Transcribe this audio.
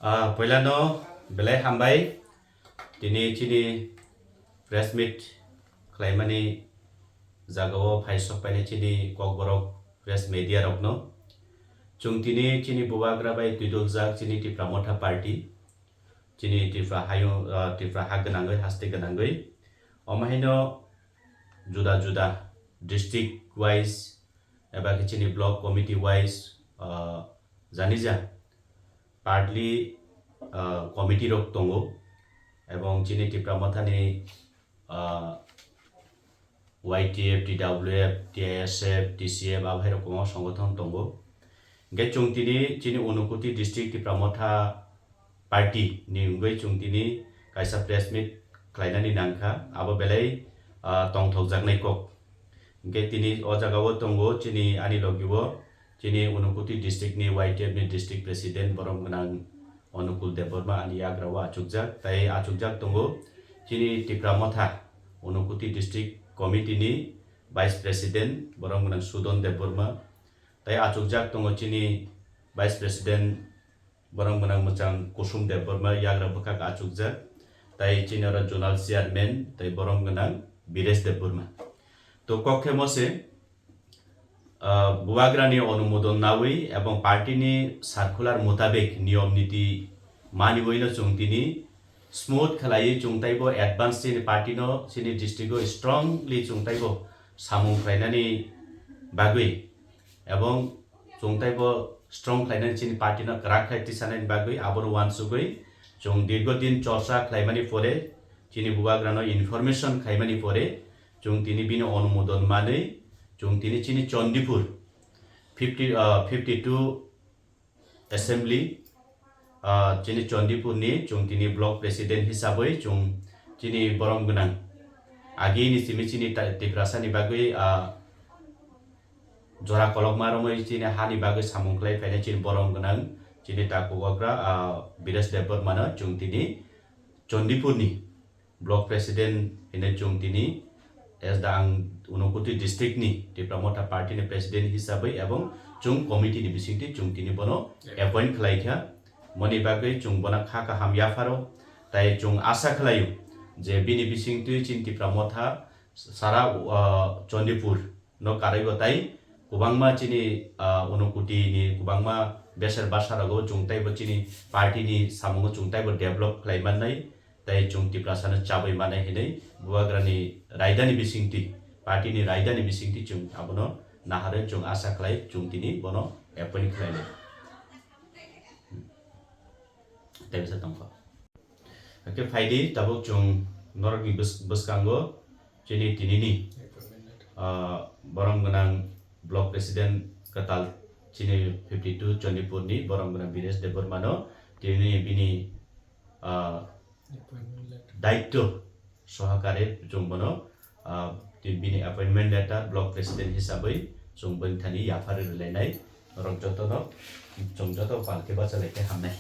Poilano belai hambai dini chini press meet klaimani jagao phaisok paine chini kokborok press media rokno chungtini chini bubagra bai tuidoljak chini TIPRA MOTHA party chini TIPRA hayo TIPRA hagnangoi haste ganangoi omahino juda juda district wise eba chini block committee wise janija partly committee rok tongo ebong chini TIPRA MOTHA ni YTF, TWF, TISF, TCF abhai rokomo সংগঠন tongo ge chungtini chini Unakuti district TIPRA MOTHA party ni ungoi chungtini kaisa press meet klainani nangkha abo belai tongthokjaknai kok ge tini o jagao tongo chini ani logibo chini Unakuti district ni YTF ni district president borom gnang Onukul Deborma ani agrawa achukjak tai achukjak tongo chini TIPRA MOTHA Unakuti district committee ni vice president borom gnang Sudon Deborma tai achukjak tongo chini vice president borom gnang muchang Kusum Deborma yagra bukak achukjak tai chini ora zonal chairman tai borom gnang Bires Deborma to kokhe mose বুবাগ্রানি অনুমোদন নাওই এবং পার্টিনি circular মোতাবেক নিয়ম নীতি মানিবইনো চুংতিনি smooth খেলাই চুংতাইবো advance চিনি পার্টিনো চিনি ডিস্ট্রিক্টও strongly চুংতাইবো সামুং খাইনানি বাগৈ এবং চুংতাইবো স্ট্রং খাইনানি চিনি পার্টিনো গ্রাক খাইতি সানানি বাগৈ আবর ওয়ান সুগৈ চুং দীর্ঘদিন চর্চা খাইমানি পরে চিনি বুবাগ্রানো ইনফরমেশন খাইমানি পরে চুংতিনি বিনো অনুমোদন মানেই chung tini chini Chandipur 52 assembly chini Chandipur ni chung tini block president hisabai chung chini borom gunang agi ni chini TIPRA ni bagui jora kolok maromoi chini hani bagui samungklai paine chini borom gunang chini takuwagra Bires Debor mana chung tini Chandipur ni block president ine chung tini as the Unakuti district ni TIPRA MOTHA party ni president hisabai ebong chung committee ni bisingti chung tini bono appoint khlaikha moni bagai chung bona kha ka hamya faro tai chung asa khlayu je bini bisingti chin TIPRA MOTHA sara Chandipur no karaigo tai kubangma chini Unakuti ni kubangma besar basarago chung tai bo chini party ni samungo chung tai bo develop khlaiman nai tai chung TIPRA sana chabai manai hinai buagrani raidani bisingti party ni raidani bisingti chung abono nahare chung asa khlai chung tini bono appoint khlaile tai bisa tongfa ke faidi tabuk chung norgi buskango chini tinini borong gunang block president Kwtal chini 52 Chandipur ni borong gunang Bires Debor mano tini bini daitto sohakare jumbono bini appointment letter block president hisabai jumbo thani yafare relainai rongjoto no jongjoto palke bacha leke hamnai